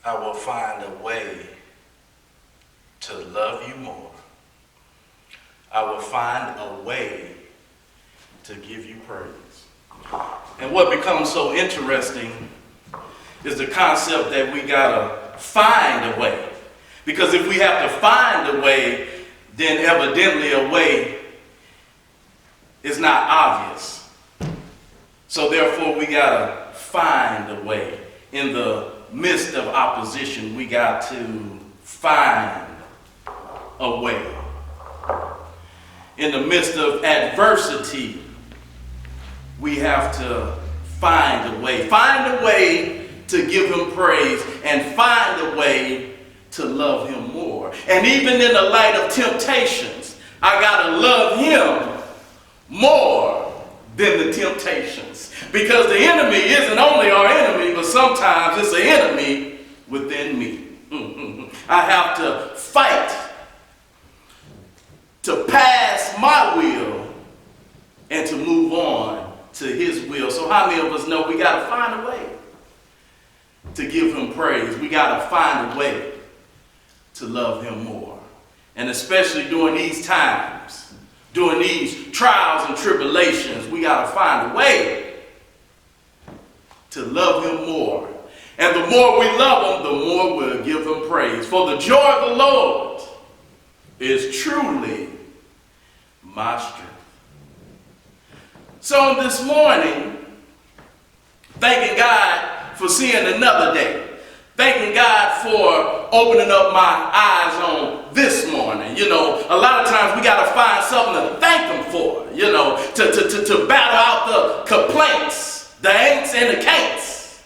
I will find a way to love you more. I will find a way to give you praise. And what becomes so interesting is the concept that we gotta find a way. Because if we have to find a way, then evidently a way is not obvious. So therefore we gotta find a way. In the midst of opposition, we got to find a way. In the midst of adversity, we have to find a way. Find a way to give him praise and find a way to love him more. And even in the light of temptations, I gotta love him more than the temptations. Because the enemy isn't only our enemy, but sometimes it's an enemy within me. I have to fight to pass my will and to move on to his will. So how many of us know we got to find a way to give him praise? We got to find a way to love him more. And especially during these times, during these trials and tribulations, we got to find a way to love him more. And the more we love him, the more we'll give him praise. For the joy of the Lord is truly my strength. So this morning, thanking God for seeing another day. Thanking God for opening up my eyes on this morning. You know, a lot of times we got to find something to thank him for, you know, to battle out the complaints, the ain'ts and the can'ts.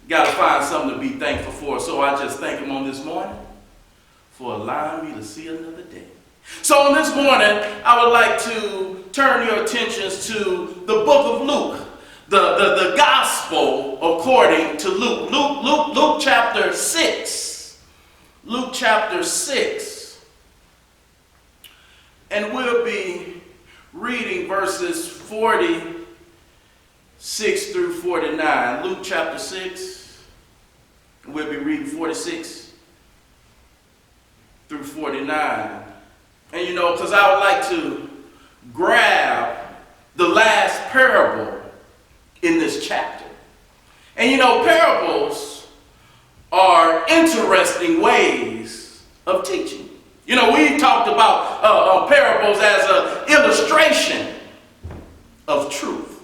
Got to find something to be thankful for. So I just thank him on this morning for allowing me to see another day. So on this morning, I would like to turn your attentions to the book of Luke. The gospel according to Luke. Luke chapter 6. Luke chapter 6. And we'll be reading verses 46 through 49. Luke chapter 6. We'll be reading 46 through 49. And you know, because I would like to grab the last parable in this chapter. And you know, parables are interesting ways of teaching. You know, we talked about parables as an illustration of truth.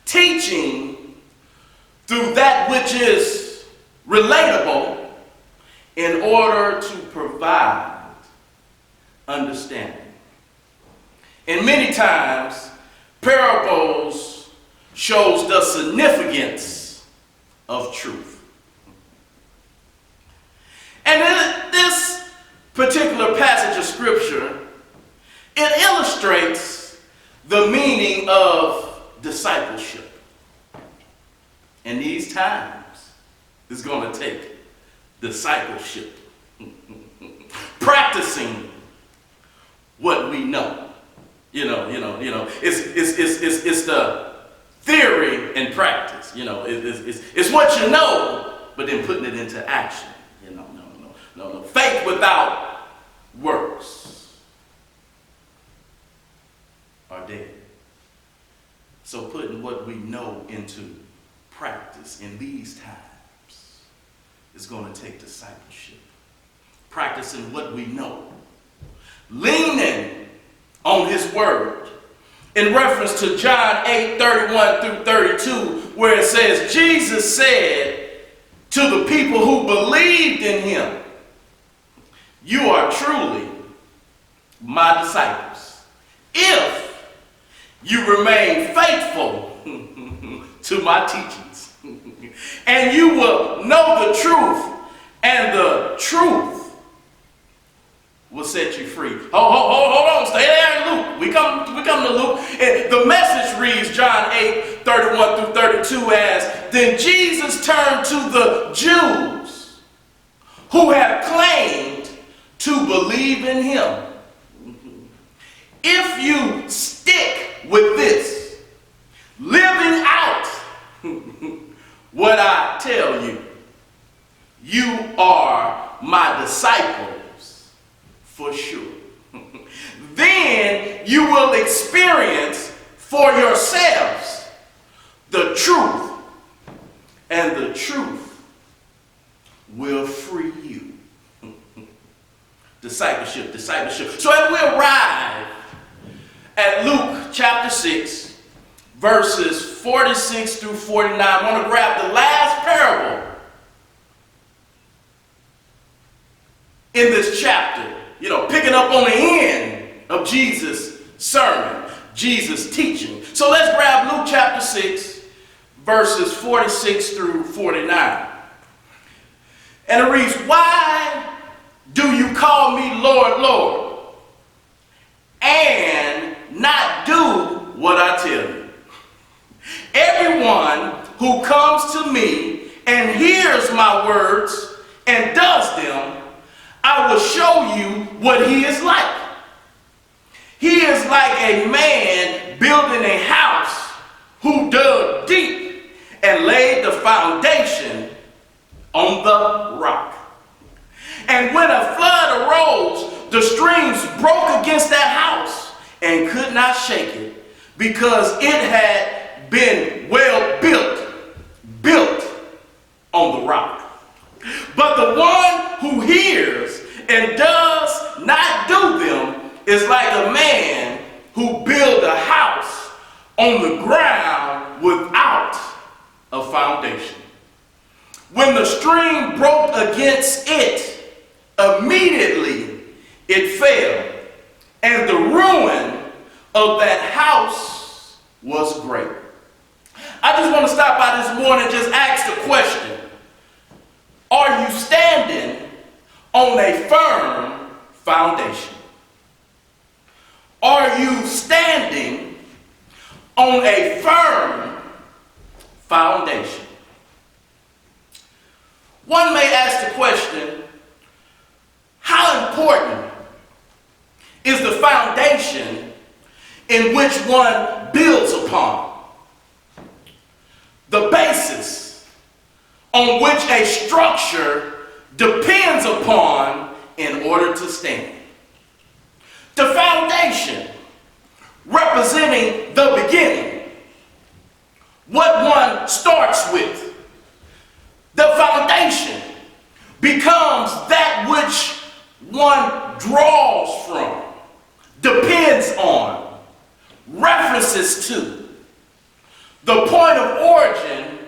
Teaching through that which is relatable in order to provide understanding. And many times, parables shows the significance of truth. And in this particular passage of scripture, it illustrates the meaning of discipleship. And these times, it's going to take discipleship. Practicing what we know. You know, it's the theory and practice. You know, it's what you know, but then putting it into action. You know, no. Faith without works are dead. So putting what we know into practice in these times is going to take discipleship. Practicing what we know. Leaning on his word. In reference to John 8:31 through 32, where it says, Jesus said to the people who believed in him, you are truly my disciples, if you remain faithful to my teachings. And you will know the truth, and the truth will set you free. Hold on, stay there, Luke. We come to Luke. And the Message reads John 8:31 through 32 as, then Jesus turned to the Jews who had claimed to believe in him. If you stick with this, living out what I tell you, you are my disciples for sure. Then you will experience for yourselves the truth, and the truth will free you. Discipleship. So as we arrive at Luke chapter 6, verses 46 through 49, I want to grab the last parable in this chapter, picking up on the end of Jesus' sermon, Jesus' teaching. So let's grab Luke chapter 6, verses 46 through 49. And it reads, "Why do you call me Lord, Lord, and not do what I tell you? Everyone who comes to me and hears my words and does them, I will show you what he is like. He is like a man building a house who dug deep and laid the foundation on the rock. And when a flood arose, the streams broke against that house and could not shake it, because it had been well built on the rock. But the one who hears and does not do them is like a man who built a house on the ground without a foundation. When the stream broke against it, immediately it fell, and the ruin of that house was great." I just want to stop by this morning and just ask the question: are you standing on a firm foundation? Are you standing on a firm foundation? One may ask the question, how important is the foundation in which one builds upon? The basis on which a structure depends upon in order to stand. The foundation representing the beginning, what one starts with. The foundation becomes that which one draws from, depends on, references to. The point of origin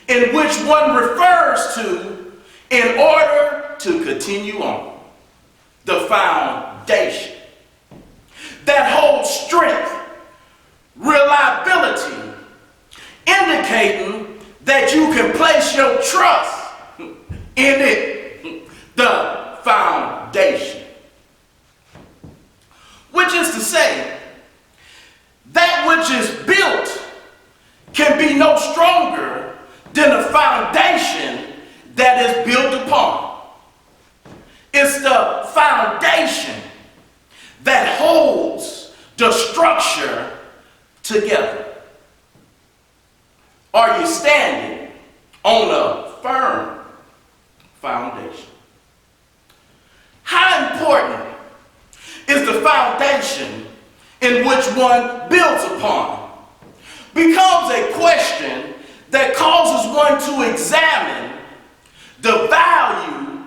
in which one refers to in order to continue on. The foundation that holds strength, reliability, indicating that you can place your trust in it. The foundation. Which is to say, that which is built can be no stronger than the foundation that is built upon. It's the foundation that holds the structure together. Are you standing on a firm foundation? How important is the foundation in which one builds upon? Becomes a question that causes one to examine the value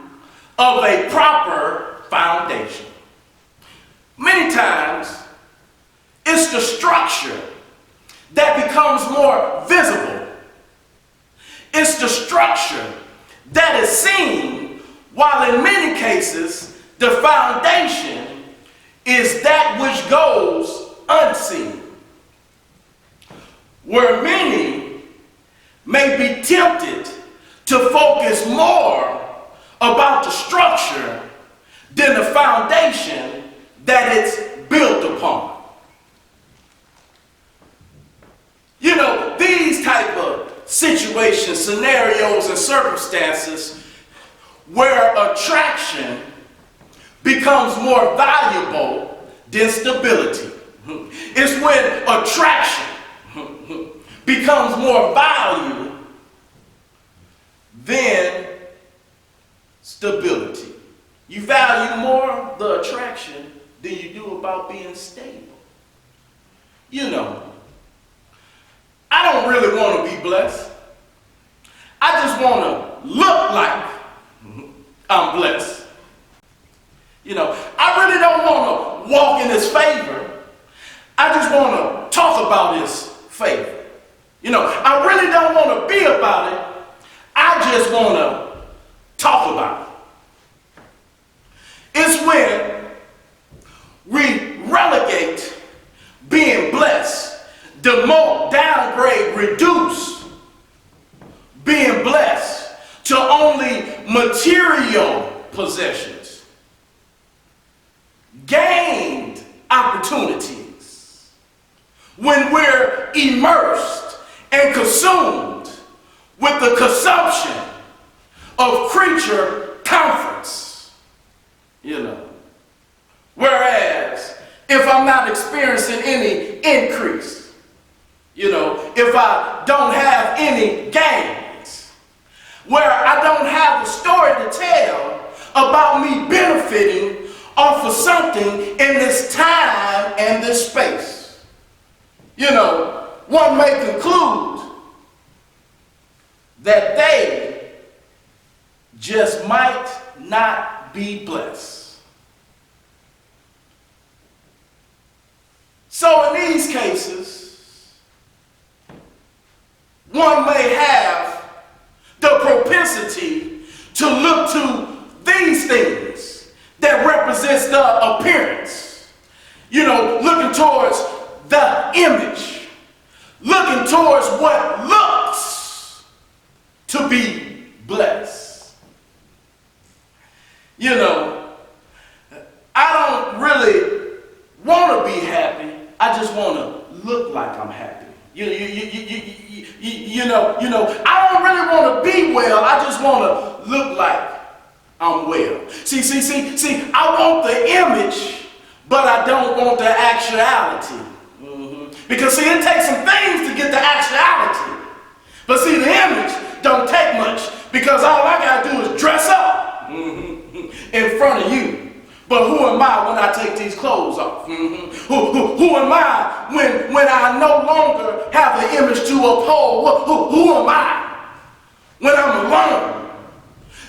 of a proper foundation. Many times, it's the structure that becomes more visible. It's the structure that is seen, while in many cases, the foundation is that which goes unseen. Where many may be tempted to focus more about the structure than the foundation that it's built upon. These type of situations, scenarios, and circumstances where attraction becomes more valuable than stability. It's when attraction becomes more valuable than stability. You value more the attraction than you do about being stable. You know, I don't really want to be blessed. I just want to look like I'm blessed. You know, I really don't want to walk in his favor. I just want to talk about his favor. You know, I really don't want to be about it. I just want to talk about it. It's when we relegate being blessed, demote, downgrade, reduce being blessed to only material possessions, gained opportunities, when we're immersed and consumed with the consumption of creature comforts, you know. Whereas if I'm not experiencing any increase, you know, if I don't have any gains, where I don't have a story to tell about me benefiting off of something in this time and this space, you know, one may conclude that they just might not be blessed. So in these cases, one may have the propensity to look to these things that represents the appearance. You know, looking towards the image, looking towards what looks to be blessed. You know, I don't really want to be happy. I just want to look like I'm happy. You know, I don't really want to be well. I just want to look like I'm well. See, I want the image, but I don't want the actuality. Because see, it takes some things to get the actuality. But see, the image don't take much, because all I got to do is dress up in front of you. But who am I when I take these clothes off? Who am I when I no longer have the image to uphold? Who am I when I'm alone,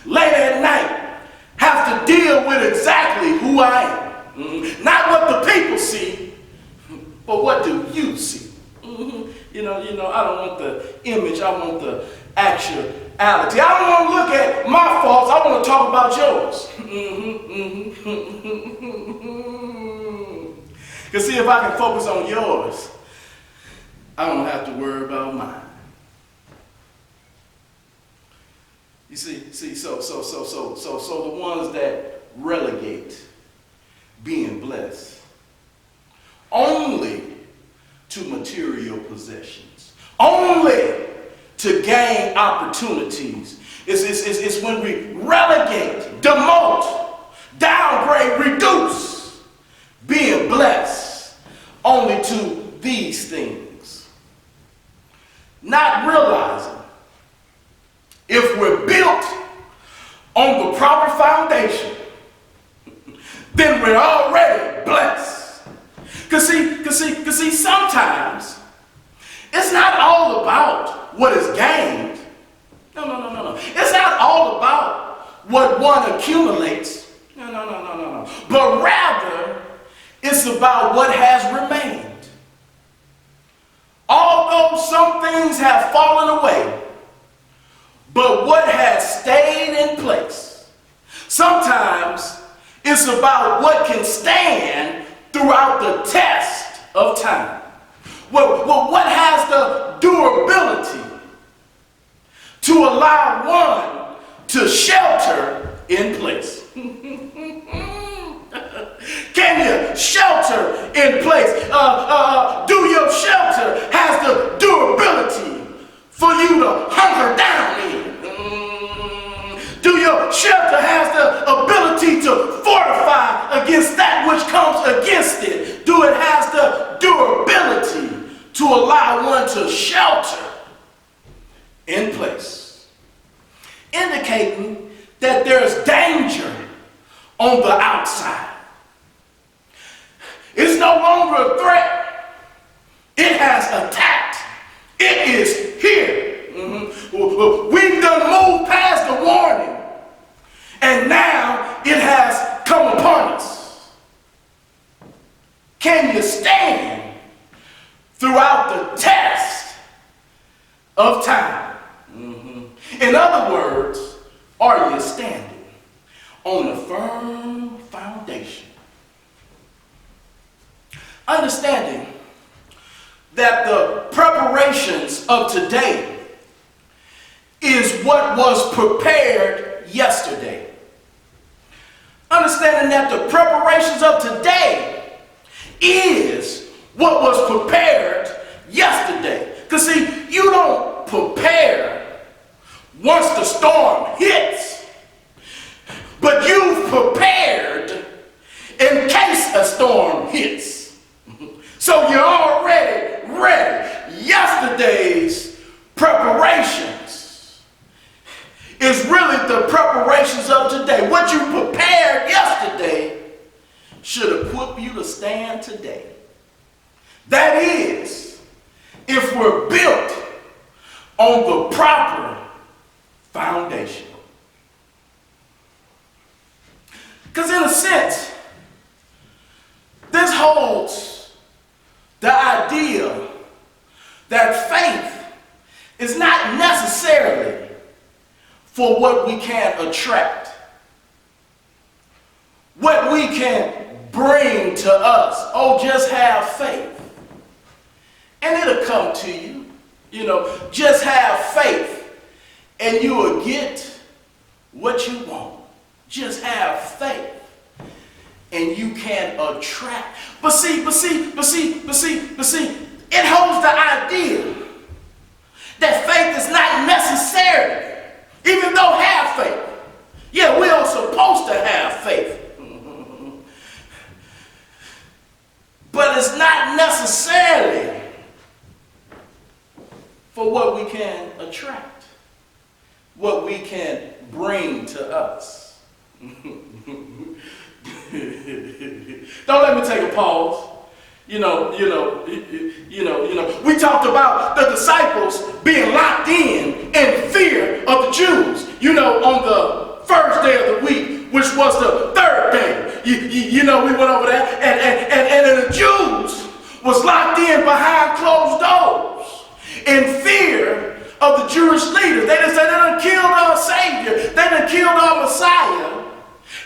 late at night, have to deal with exactly who I am? Not what the people see, but what do you see? You know, I don't want the image, I want the actuality. I don't want to look at my faults, I want to talk about yours. Because see, if I can focus on yours, I don't have to worry about mine. You see, so the ones that relegate being blessed only to material possessions, only to gain opportunities. It's when we relegate, demote, downgrade, reduce being blessed only to these things. Not realizing if we're built on the proper foundation, then we're already blessed. Cause see, sometimes it's not all about what is gained. No. It's not all about what one accumulates. No. But rather, it's about what has remained. Although some things have fallen away, but what has stayed in place. Sometimes it's about what can stand throughout the test of time. Well, what has the durability to allow one to shelter in place? Can you shelter in place? Do your shelter has the durability for you to hunker down in? Do your shelter has the ability to fortify against that which comes against it? Do it has the durability to allow one to shelter in place? Indicating that there's danger on the outside. It's no longer a threat. It has attacked. It is here. We've done moved past the warning, and now it has come upon us. Can you stand throughout the test of time? In other words, are you standing on a firm foundation? Understanding that the preparations of today is what was prepared yesterday. Understanding that the preparations of today is what was prepared yesterday. Because see, you don't prepare once the storm hits, but you've prepared in case a storm hits. So you're already ready. Yesterday's preparations is really the preparations of today. What you prepared yesterday should equip you to stand today. That is, if we're built on the proper foundation. Because in a sense, this holds the idea that faith is not necessarily for what we can attract, what we can bring to us. Oh, just have faith and it'll come to you. Just have faith and you will get what you want. Just have faith and you can attract. But see, it holds the idea that faith is not necessary, even though have faith. Yeah, we are supposed to have faith. But it's not necessarily for what we can attract, what we can bring to us. Don't let me take a pause. We talked about the disciples being locked in fear of the Jews, on the first day of the week, which was the third day. We went over that, and the Jews was locked in behind closed doors in fear of the Jewish leaders. They just said, they done killed our Savior. They done killed our Messiah.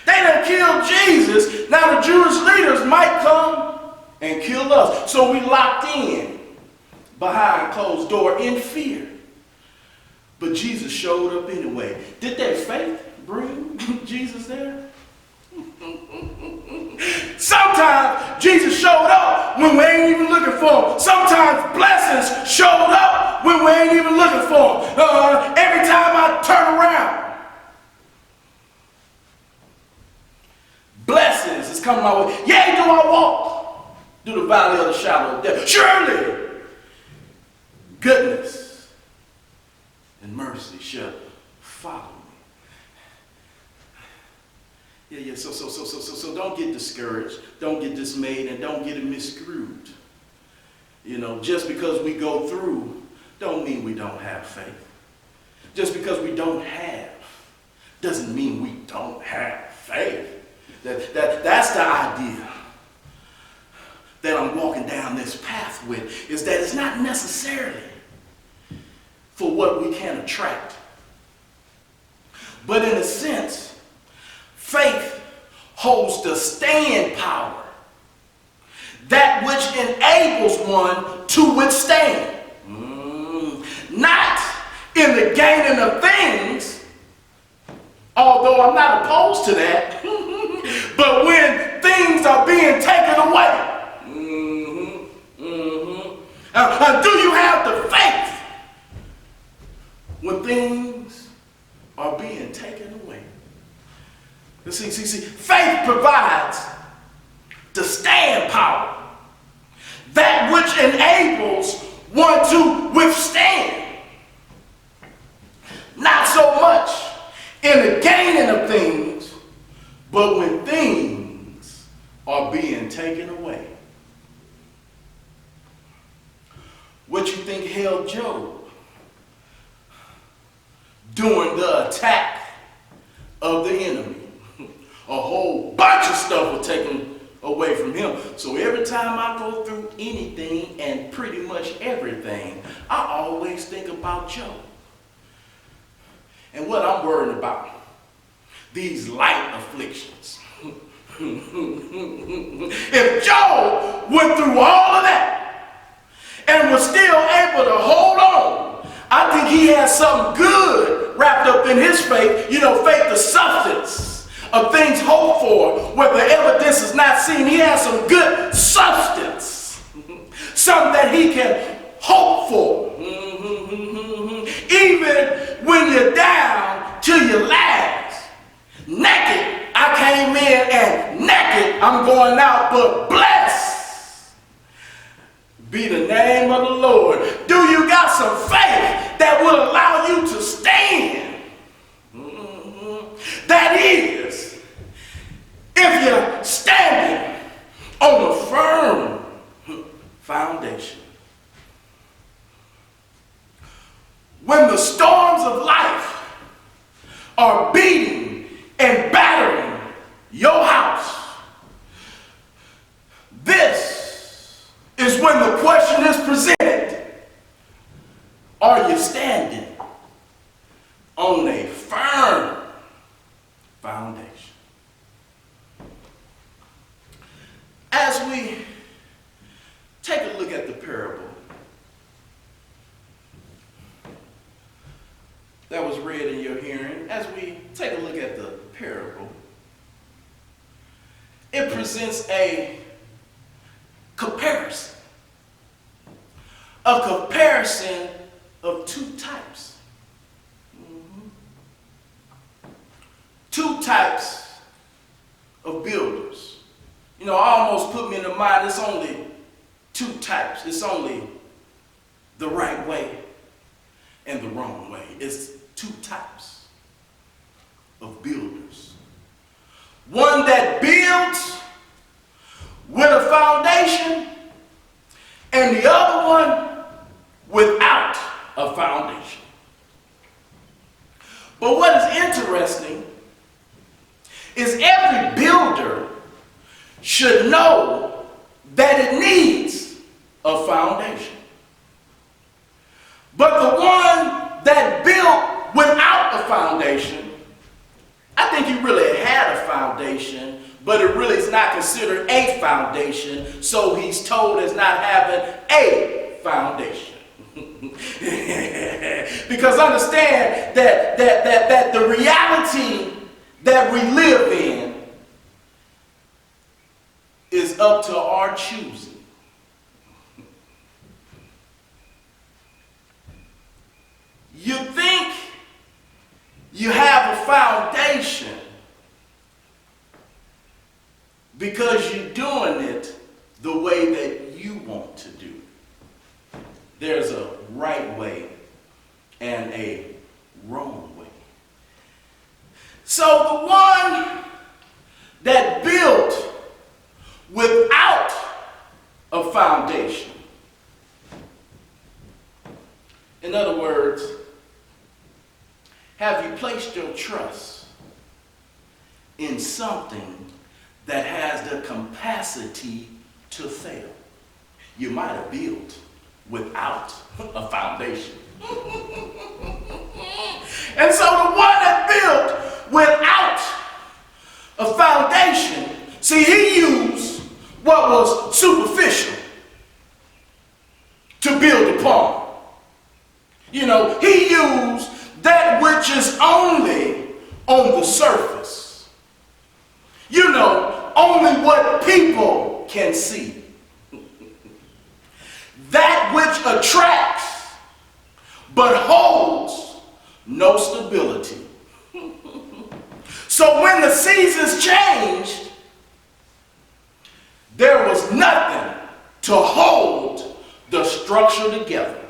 They done killed Jesus. Now the Jewish leaders might come and kill us. So we locked in behind closed door in fear. But Jesus showed up anyway. Did their faith bring Jesus there? Sometimes Jesus showed up when we ain't even looking for him. Sometimes blessings showed up when we ain't even looking for him. Every time I turn around, blessings is coming my way. Yea, do I walk through the valley of the shadow of death? Surely goodness and mercy shall follow me. Yeah. So don't get discouraged, don't get dismayed, and don't get it misconstrued. Just because we go through, don't mean we don't have faith. Just because we don't have, doesn't mean we don't have faith. That's the idea that I'm walking down this path with, is that it's not necessarily for what we can attract. But in a sense, faith holds the staying power, that which enables one to withstand. Not in the gaining of things, although I'm not opposed to that, but when things are being taken away. Do you have the faith when things are being taken away? See, faith provides the stand power, that which enables one to withstand. Not so much in the gaining of you think held Job during the attack of the enemy? A whole bunch of stuff was taken away from him. So every time I go through anything and pretty much everything, I always think about Job. And what I'm worried about, these light afflictions. If Job went through all of that and was still able to hold on, I think he has something good wrapped up in his faith. You know, faith, the substance of things hoped for, where the evidence is not seen. He has some good substance, something that he can hope for. Even when you're down to your last, naked I came in and naked I'm going out, but blessed be the name of the Lord. Do you got some faith that will allow you to stand? That is, if you're standing on a firm foundation. When the storms of life are beating and battering your house, this is when the question is presented. Are you standing on a firm foundation? As we take a look at the parable that was read in your hearing, as we take a look at the parable, it presents a comparison. A comparison of two types. Two types of builders. You know, almost put me in the mind, it's only two types. It's only the right way and the wrong way. It's two types of builders. One that builds with a foundation, and the other one without a foundation. But what is interesting is every builder should know that it needs a foundation. But the one that built without a foundation, I think he really had a foundation, but it really is not considered a foundation, so he's told as not having a foundation. Because understand that the reality that we live in is up to our choosing. You think you have a foundation because you're doing it the way that you want to do. There's a right way and a wrong way. So the one that built without a foundation, in other words, have you placed your trust in something that has the capacity to fail? You might have built without a foundation. And so the one that built without a foundation, see, he used what was superficial to build upon. You know, he used that which is only on the surface. You know, only what people can see. That which attracts but holds no stability. So when the seasons changed, there was nothing to hold the structure together.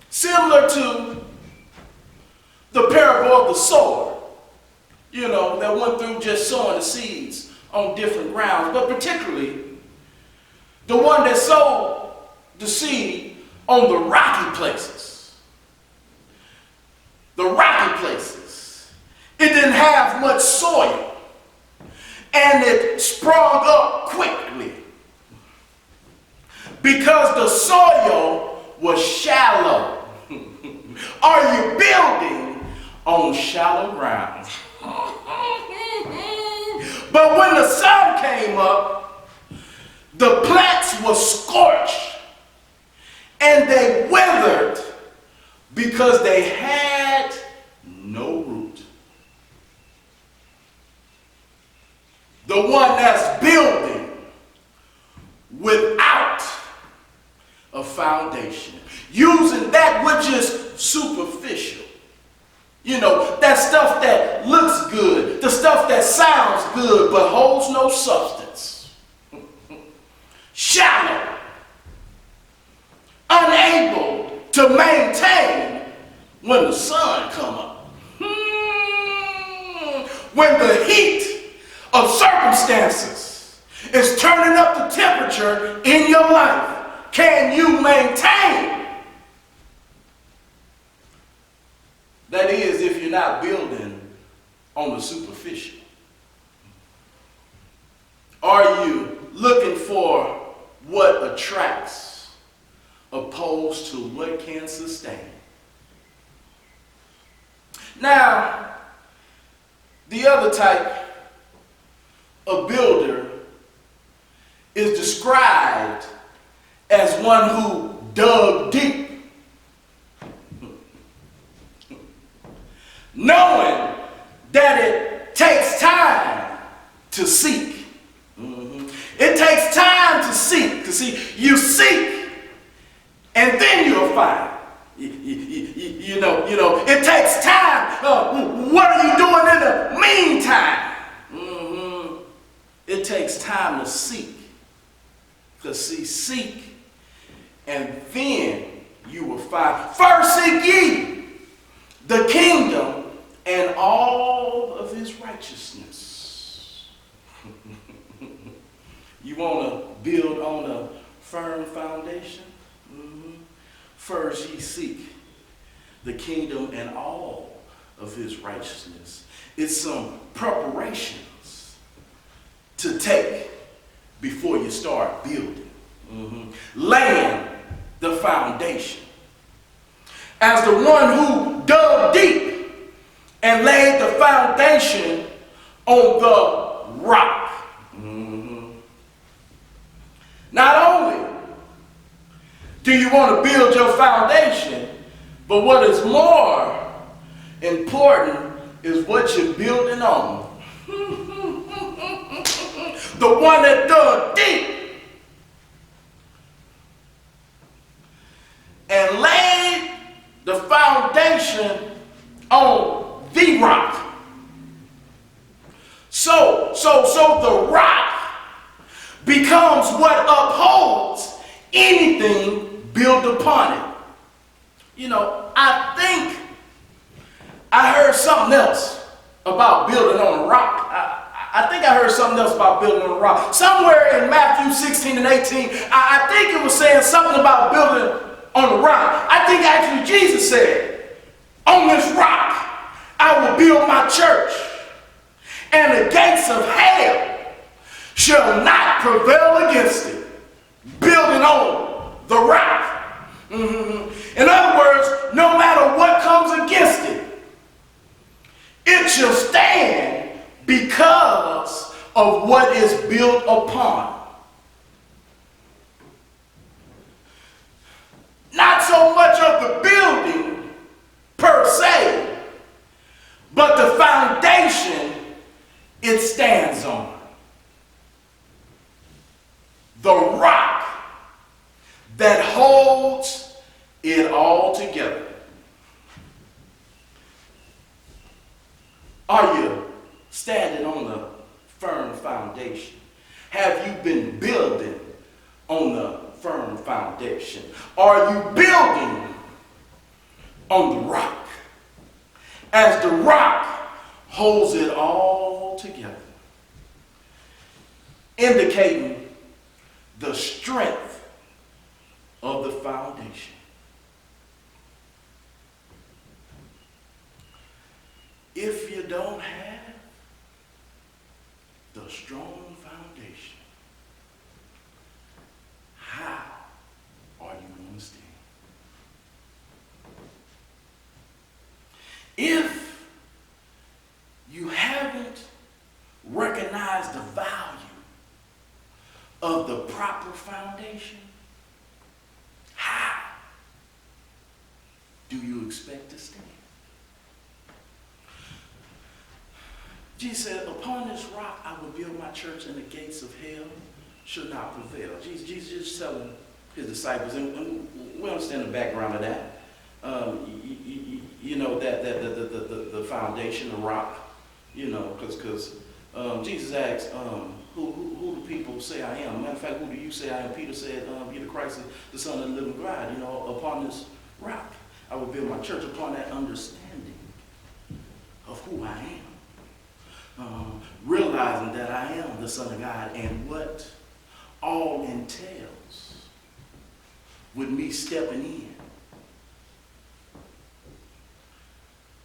Similar to the parable of the sower, you know, that went through just sowing the seeds on different grounds, but particularly the one that sowed the seed on the rocky places. The rocky places. It didn't have much soil, and it sprung up quickly because the soil was shallow. Are you building on shallow ground? But when the sun came up, the plants were scorched and they withered because they had no root. The one that's building without a foundation, using that which is superficial. You know, that stuff that looks good, the stuff that sounds good but holds no substance. Shallow. Unable to maintain when the sun come up. When the heat of circumstances is turning up the temperature in your life, can you maintain? That is, if you're not building on the superficial. Are you looking for what attracts opposed to what can sustain? Now, the other type of builder is described as one who dug deep, knowing that it takes time to seek. It takes time to seek. You seek, and then you'll find. You know, it takes time. What are you doing in the meantime? It takes time to seek. Because seek, and then you will find. First seek ye the kingdom and all of his righteousness. You want to build on a firm foundation? First ye seek the kingdom and all of his righteousness. It's some preparations to take before you start building. Laying the foundation. As the one who dug deep and laid the foundation on the rock. Not only do you want to build your foundation, but what is more important is what you're building on. The one that dug deep and laid the foundation on the rock. So the rock becomes what upholds anything built upon it. You know, I think I heard something else about building on a rock. I think I heard something else about building on a rock. Somewhere in Matthew 16 and 18, I think it was saying something about building on a rock. I think actually Jesus said, on this rock I will build my church, and the gates of hell shall not prevail against it. Building on the rock. In other words, no matter what comes against it, it shall stand because of what is built upon. Not so much of the building per se, but the foundation it stands on. The rock that holds it all together. Are you standing on the firm foundation? Have you been building on the firm foundation? Are you building on the rock? As the rock holds it all together, indicating the strength of the foundation. If you don't have the strong foundation, how are you going to stand? If you haven't recognized the value of the proper foundation, how do you expect to stand? Jesus said, upon this rock I will build my church, and the gates of hell shall not prevail. Jesus is telling his disciples, and we understand the background of that. You know, that the foundation, the rock, you know, because Jesus asked, who do people say I am? Matter of fact, who do you say I am? Peter said, you're the Christ, the Son of the living God. You know, upon this rock I will build my church, upon that understanding of who I am. Realizing that I am the Son of God and what all entails with me stepping in,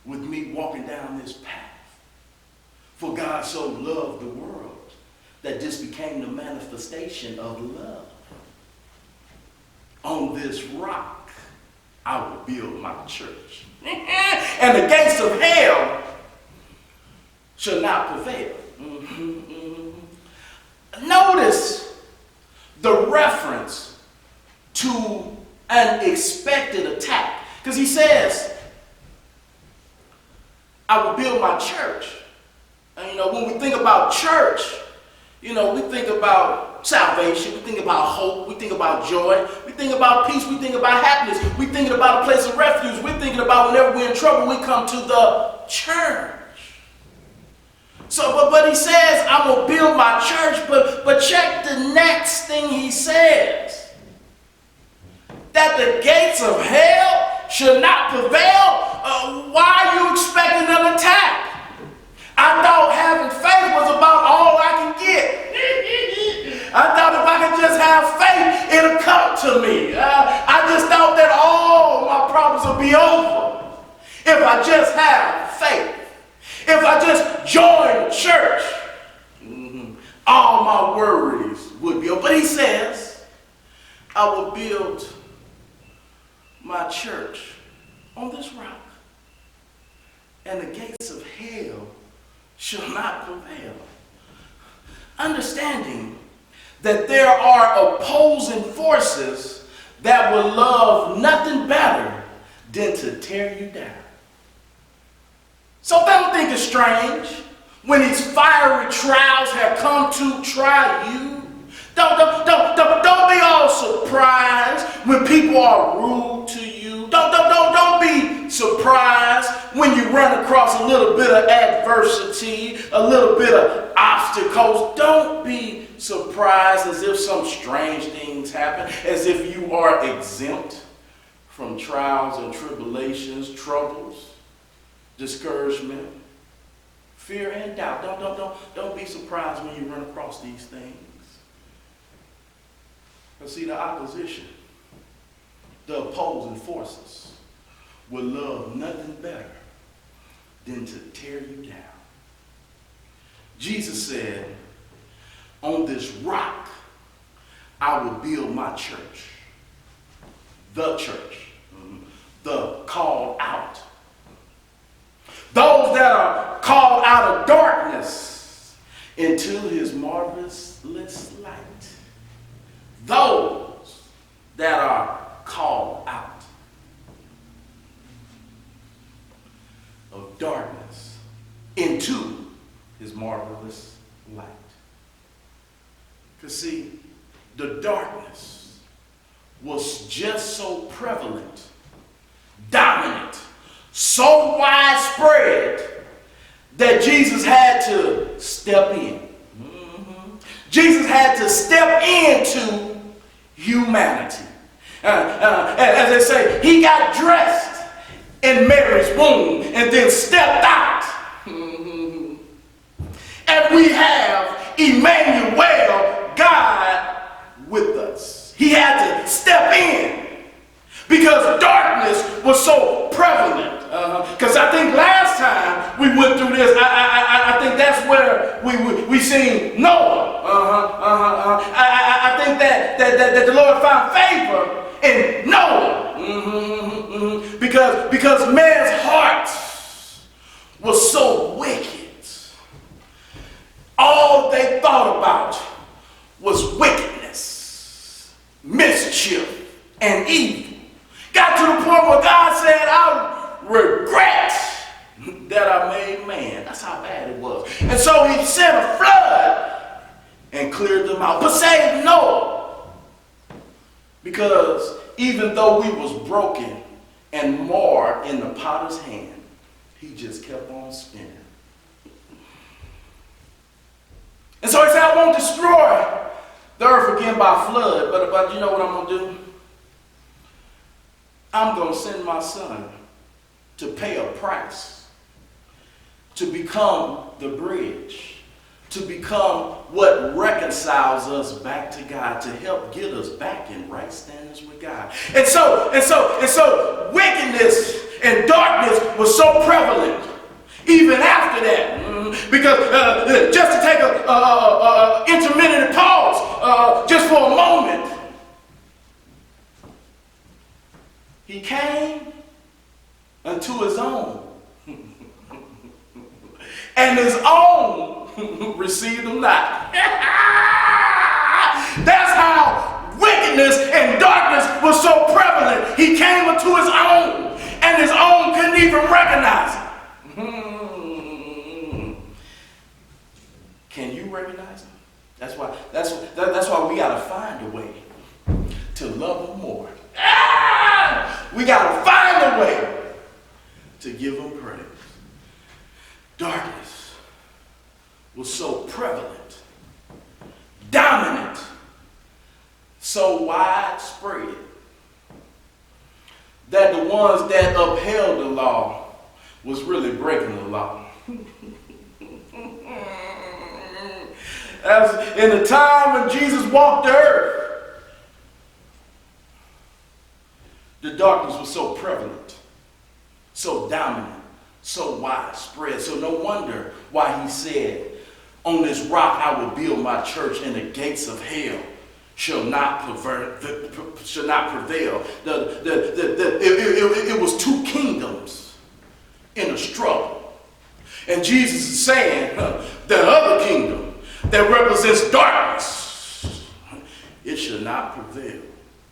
with me walking down this path. For God so loved the world that this became the manifestation of love. On this rock I will build my church. And the gates of hell shall not prevail. Notice the reference to an expected attack. Because he says, I will build my church. And, you know, when we think about church, you know, we think about salvation, we think about hope, we think about joy, we think about peace, we think about happiness, we thinking about a place of refuge, we're thinking about whenever we're in trouble, we come to the church. So, but he says, I will build my church, but check the next thing he says. That the gates of hell should not prevail. Why are you expecting an attack? I thought having faith was about all I can get. I thought if I could just have faith, it'll come to me. I just thought that all my problems would be over if I just have faith. If I just join church, all my worries would be over. But he says, I will build my church on this rock, and the gates of hell shall not prevail. Understanding that there are opposing forces that will love nothing better than to tear you down. So don't think it's strange when these fiery trials have come to try you. Don't be all surprised when people are rude to you. Don't be surprised when you run across a little bit of adversity, a little bit of obstacles. Don't be surprised as if some strange things happen, as if you are exempt from trials and tribulations, troubles, discouragement, fear, and doubt. Don't be surprised when you run across these things. But see, the opposition, the opposing forces, will love nothing better than to tear you down. Jesus said, on this rock, I will build my church. The church. The called out. Those that are called out of darkness into his marvelous light. Those that are called out of darkness into his marvelous light. Because see, the darkness was just so prevalent, dominant, so widespread that Jesus had to step in. Jesus had to step into humanity. As they say, he got dressed in Mary's womb and then stepped out. And we have Emmanuel, God with us. He had to step in because darkness was so prevalent. Because I think last time we went through this, I think that's where we seen Noah. I think that the Lord found favor in Noah. Because man's heart was so wicked. All they thought about was wickedness, mischief, and evil. Got to the point where God said, I regret that I made man. That's how bad it was. And so he sent a flood and cleared them out, but saved Noah. Because even though we was broken and marred in the potter's hand, he just kept on spinning. And so he said, I won't destroy the earth again by flood, but you know what I'm going to do? I'm going to send my son to pay a price, to become the bridge, to become what reconciles us back to God, to help get us back in right standings with God. And so wickedness and darkness was so prevalent even after that. Because just to take a intermittent pause, just for a moment, he came unto his own, and his own received him not. That's how wickedness and darkness was so prevalent. He came unto his own, and his own couldn't even recognize him. Can you recognize him? That's why we gotta find a way to love him more. We gotta find a way to give him praise. Darkness was so prevalent, dominant, so widespread that the ones that upheld the law was really breaking the law. As in the time when Jesus walked the earth, the darkness was so prevalent, so dominant, so widespread. So no wonder why he said, on this rock I will build my church, and the gates of hell shall not prevail. It was two kingdoms in a struggle. And Jesus is saying, the other kingdom that represents darkness, it shall not prevail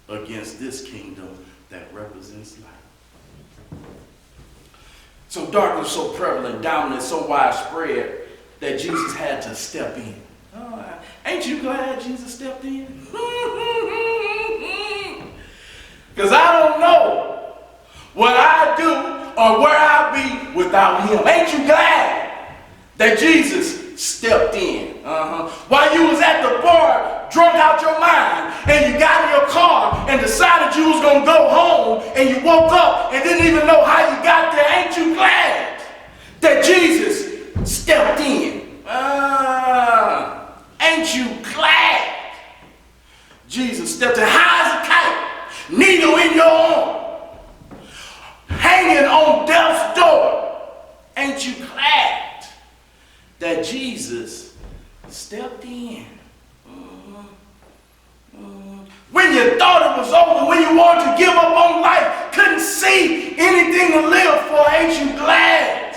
against this kingdom that represents light. So darkness so prevalent, dominant, so widespread that Jesus had to step in. Oh, ain't you glad Jesus stepped in? Because I don't know what I'd do or where I'd be without him. Ain't you glad that Jesus stepped in? While you was at the bar, drunk out your mind, and you got in your car and decided you was going to go home, and you woke up and didn't even know how you got there, ain't you glad that Jesus stepped in? Ain't you glad Jesus stepped in? High as a kite, needle in your arm, hanging on death's door. Ain't you glad that Jesus stepped in? When you thought it was over, when you wanted to give up on life, couldn't see anything to live for, ain't you glad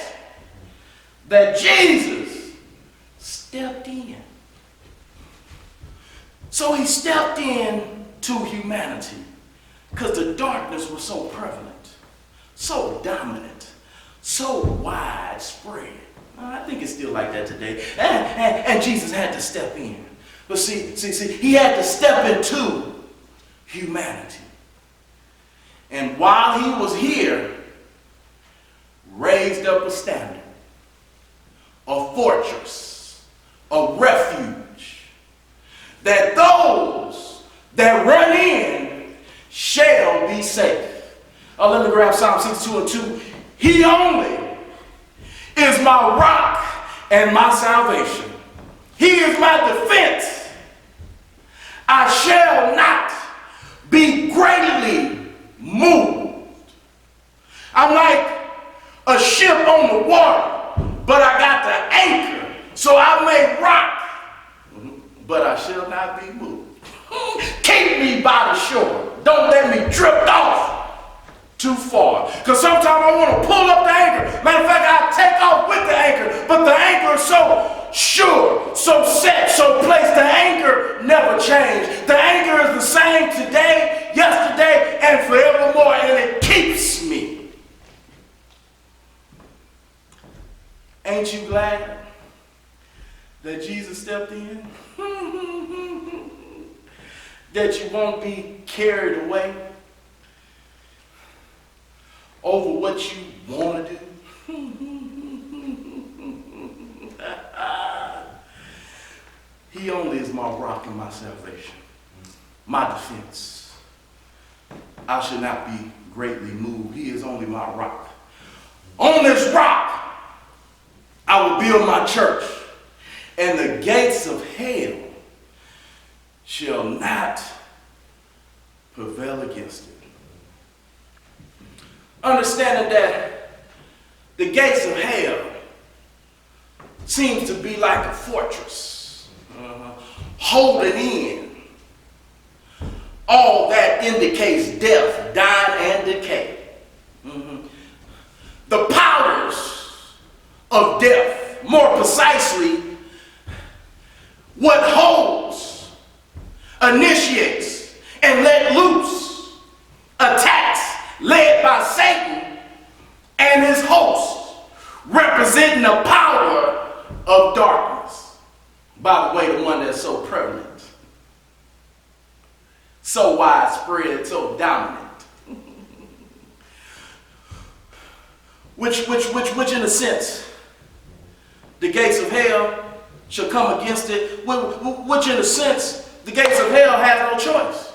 that Jesus stepped in? So he stepped in to humanity because the darkness was so prevalent, so dominant, so widespread. I think it's still like that today. And Jesus had to step in. But see, he had to step into humanity. And while he was here, raised up a standard, a fortress, a refuge, that those that run in shall be safe. Let me grab Psalm 62:2. He only is my rock and my salvation. He is my defense. I shall not be greatly moved. I'm like a ship on the water, but I got the anchor, so I may rock, but I shall not be moved. Keep me by the shore. Don't let me drift off too far. Because sometimes I want to pull up the anchor. Matter of fact, I take off with the anchor, but the anchor is so sure, so set, so placed. The anchor never changed. The anchor is the same today, yesterday, and forevermore, and it keeps me. Ain't you glad that Jesus stepped in? That you won't be carried away over what you want to do. He only is my rock and my salvation, my defense. I should not be greatly moved. He is only my rock. On this rock, I will build my church, and the gates of hell shall not prevail against it. Understanding that the gates of hell seems to be like a fortress, holding in all that indicates death, dying, and decay. The powers of death, more precisely, what holds, initiates, and let loose attacks led by Satan and his host, representing the power of darkness. By the way, the one that's so prevalent, so widespread, so dominant. Which in a sense, the gates of hell shall come against it, which in a sense, the gates of hell have no choice.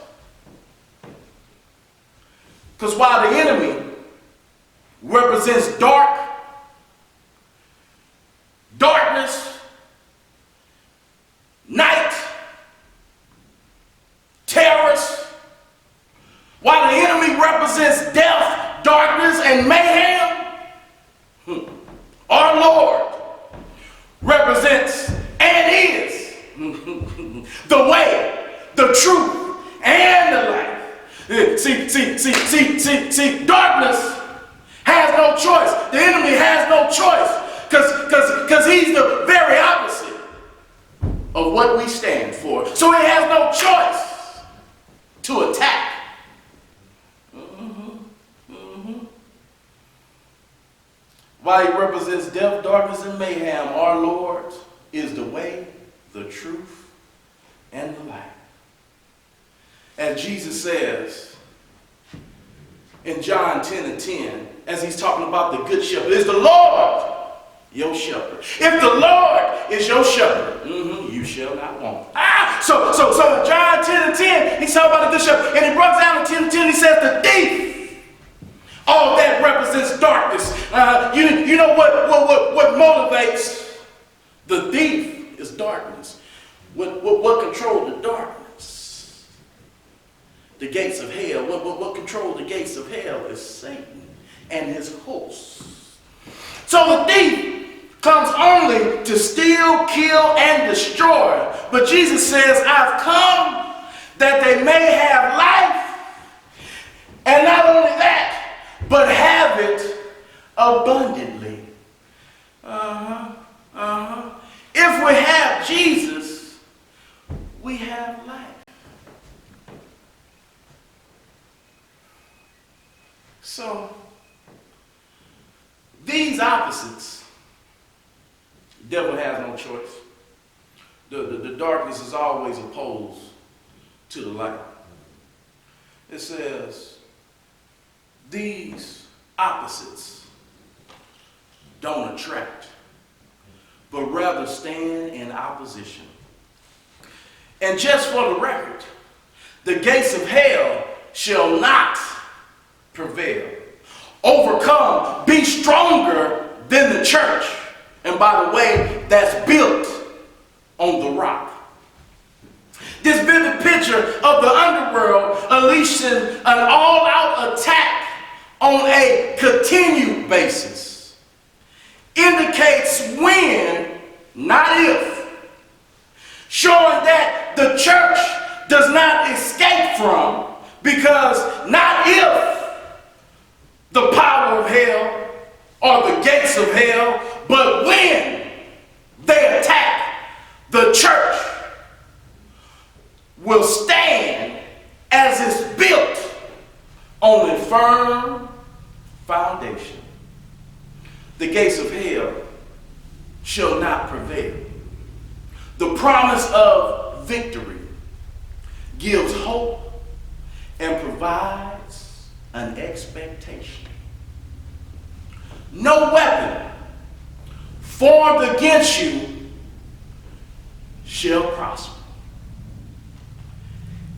Because while the enemy represents darkness, night, terrorists, while the enemy represents death, darkness, and mayhem, our Lord represents and is the way, the truth, and the life. See, darkness has no choice. The enemy has no choice because he's the very opposite of what we stand for. So he has no choice to attack. While he represents death, darkness, and mayhem, our Lord is the way, the truth, and the life. As Jesus says in John 10:10, as he's talking about the good shepherd, is the Lord your shepherd. If the Lord is your shepherd, you shall not want. So in John 10:10, he's talking about the good shepherd, and he breaks down in 10:10, he says the thief. All that represents darkness. You know what motivates the thief is darkness. What controls the darkness? The gates of hell. What controls the gates of hell is Satan and his hosts. So the thief comes only to steal, kill, and destroy. But Jesus says, I've come that they may have life, and not only that, but have it abundantly. If we have Jesus, we have life. So, these opposites, the devil has no choice. The darkness is always opposed to the light. It says, these opposites don't attract, but rather stand in opposition. And just for the record, the gates of hell shall not prevail. Overcome, be stronger than the church. And by the way, that's built on the rock. This vivid picture of the underworld unleashing an all-out attack on a continued basis indicates when, not if, showing that the church does not escape from, because not if the power of hell or the gates of hell, but when they attack, the church will stand as it's built on a firm foundation. The gates of hell shall not prevail. The promise of victory gives hope and provides an expectation. No weapon formed against you shall prosper,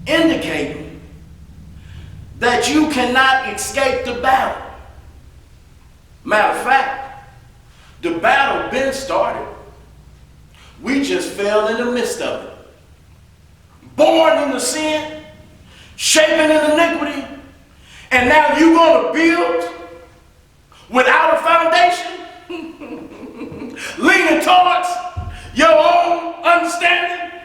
indicating that you cannot escape the battle. Matter of fact, the battle been started. We just fell in the midst of it. Born into sin, shaping in iniquity, and now you're going to build without a foundation, leaning towards your own understanding.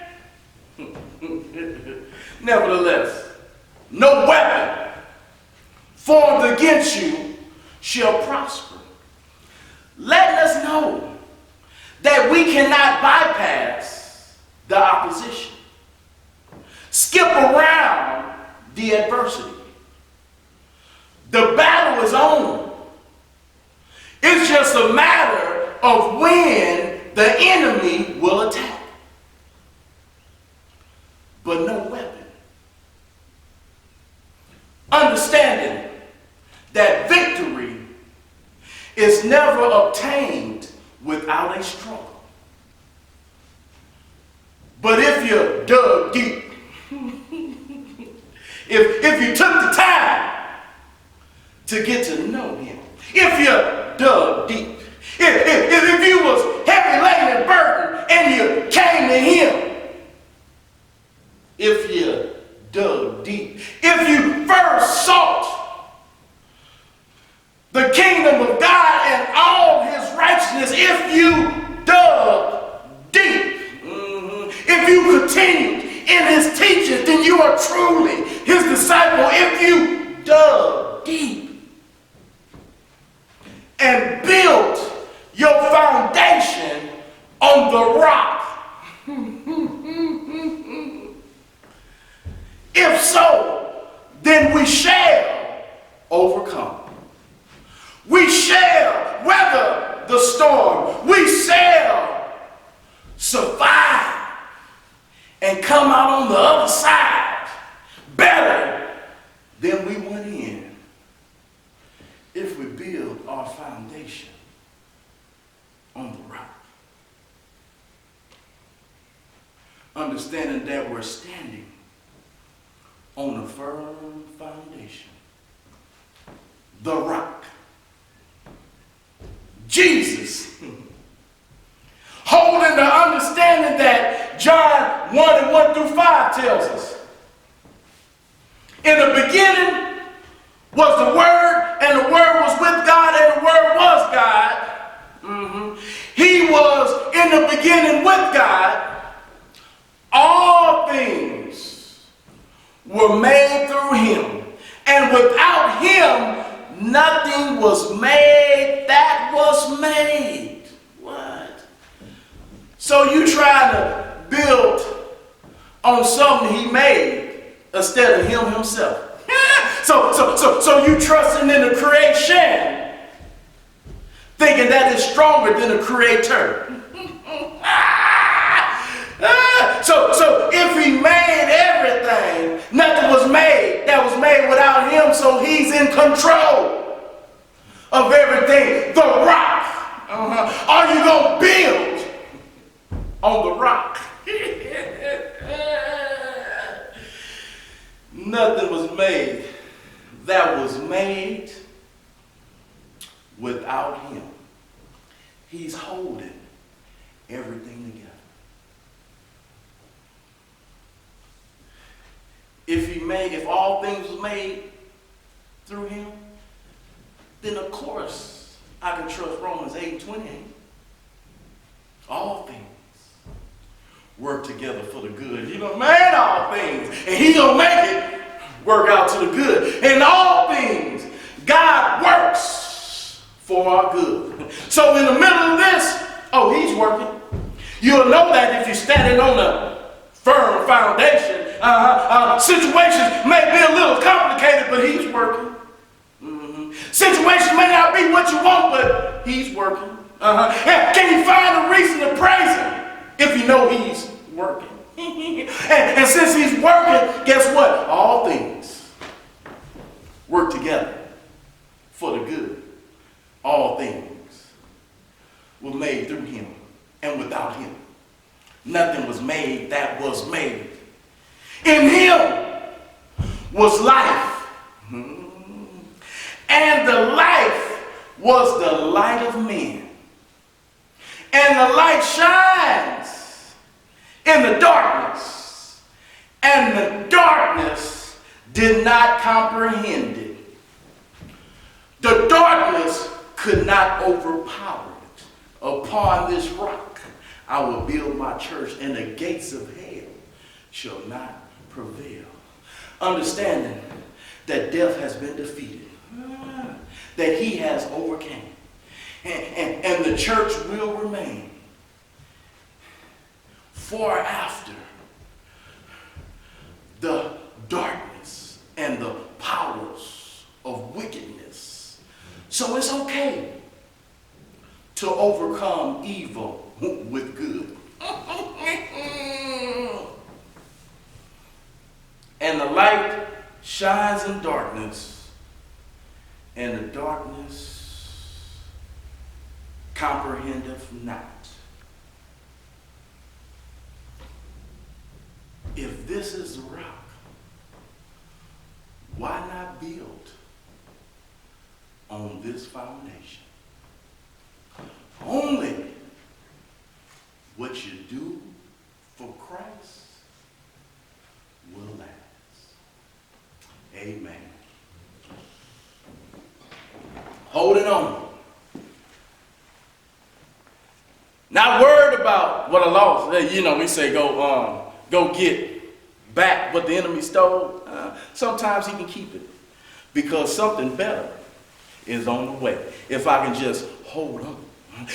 Nevertheless, no weapon formed against you shall prosper. Letting us know that we cannot bypass the opposition, skip around the adversity. The battle is on. It's just a matter of when the enemy will attack. But no weapon. Understanding that victory is never obtained without a struggle. But if you dug deep, if you took the time to get to know him, if you dug deep, if you was heavy laden and burdened and you came to him, if you dug deep, if you first sought the kingdom of God and all his righteousness, if you dug deep, if you continued in his teachings, then you are truly his disciple. If you dug deep and built your foundation on the rock, if so, then we shall overcome. We shall weather the storm. We shall survive and come out on the other side better than we went in if we build our foundation on the rock. Understanding that we're standing on a firm foundation. The rock. Jesus. Holding the understanding that John 1 and 1 through 5 tells us. In the beginning was the Word, and the Word was with God, and the Word was God. He was in the beginning with God. All things were made through him, and without him nothing was made that was made. What? So you trying to build on something he made instead of him himself. So you trusting in the creation, thinking that is stronger than the creator. So if he made everything, nothing was made that was made without him, so he's in control of everything. The rock. Are you going to build on the rock? Nothing was made that was made without him. He's holding everything together. if all things was made through him, then of course I can trust Romans 8:28. All things work together for the good. He done made all things, and he gonna make it work out to the good. And all things, God works for our good. So in the middle of this, oh, he's working. You'll know that if you're standing on a firm foundation. Situations may be a little complicated, but he's working. Situations may not be what you want, but he's working. Can you find a reason to praise him if you know he's working? and since he's working, guess what? All things work together for the good. All things were made through him, and without him nothing was made that was made. In him was life, and the life was the light of men. And the light shines in the darkness, and the darkness did not comprehend it. The darkness could not overpower it. Upon this rock I will build my church, and the gates of hell shall not prevail. Understanding that death has been defeated, that he has overcame. And the church will remain far after the darkness and the powers of wickedness. So it's okay to overcome evil with good. And the light shines in darkness, and the darkness comprehendeth not. If this is the rock, why not build on this foundation? Only what you do for Christ will last. Amen. Holding on. Not worried about what I lost. You know, we say go get back what the enemy stole. Sometimes he can keep it because something better is on the way. If I can just hold on.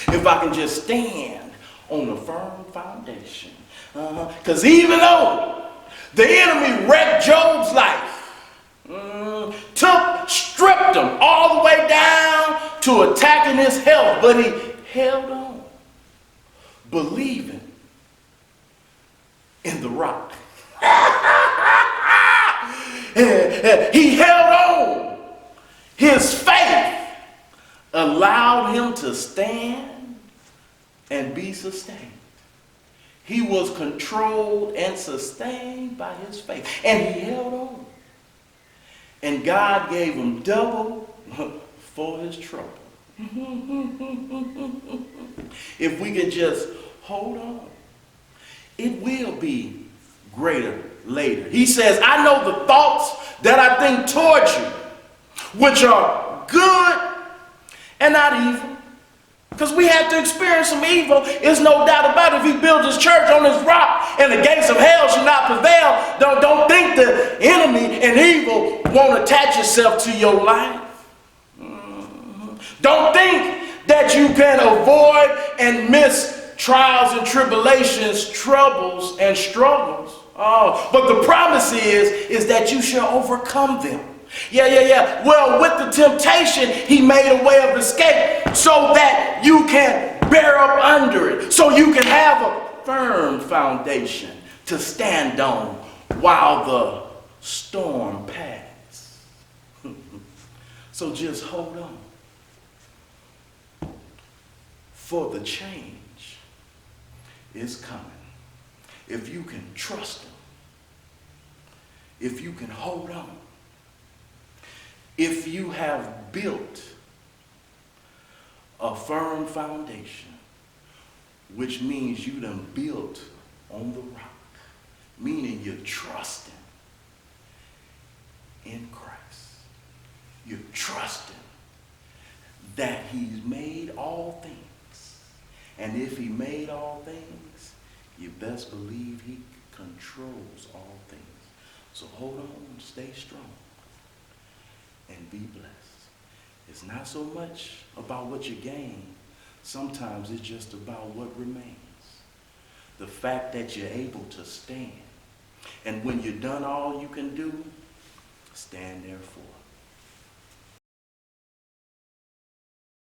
If I can just stand on a firm foundation. Because even though the enemy wrecked Job's life, stripped him all the way down to attacking his health, but he held on, believing in the rock. He held on. His faith allowed him to stand and be sustained. He was controlled and sustained by his faith, and he held on. And God gave him double for his trouble. If we can just hold on, it will be greater later. He says, I know the thoughts that I think towards you, which are good and not evil. Because we have to experience some evil. There's no doubt about it. If he builds his church on this rock and the gates of hell shall not prevail, don't think the enemy and evil won't attach itself to your life. Don't think that you can avoid and miss trials and tribulations, troubles and struggles. But the promise is that you shall overcome them. Yeah. Well, with the temptation, he made a way of escape so that you can bear up under it. So you can have a firm foundation to stand on while the storm passes. So just hold on. For the change is coming. If you can trust him, if you can hold on, if you have built a firm foundation, which means you done built on the rock, meaning you're trusting in Christ. You're trusting that he's made all things. And if he made all things, you best believe he controls all things. So hold on, stay strong, and be blessed. It's not so much about what you gain. Sometimes it's just about what remains. The fact that you're able to stand. And when you've done all you can do, stand therefore.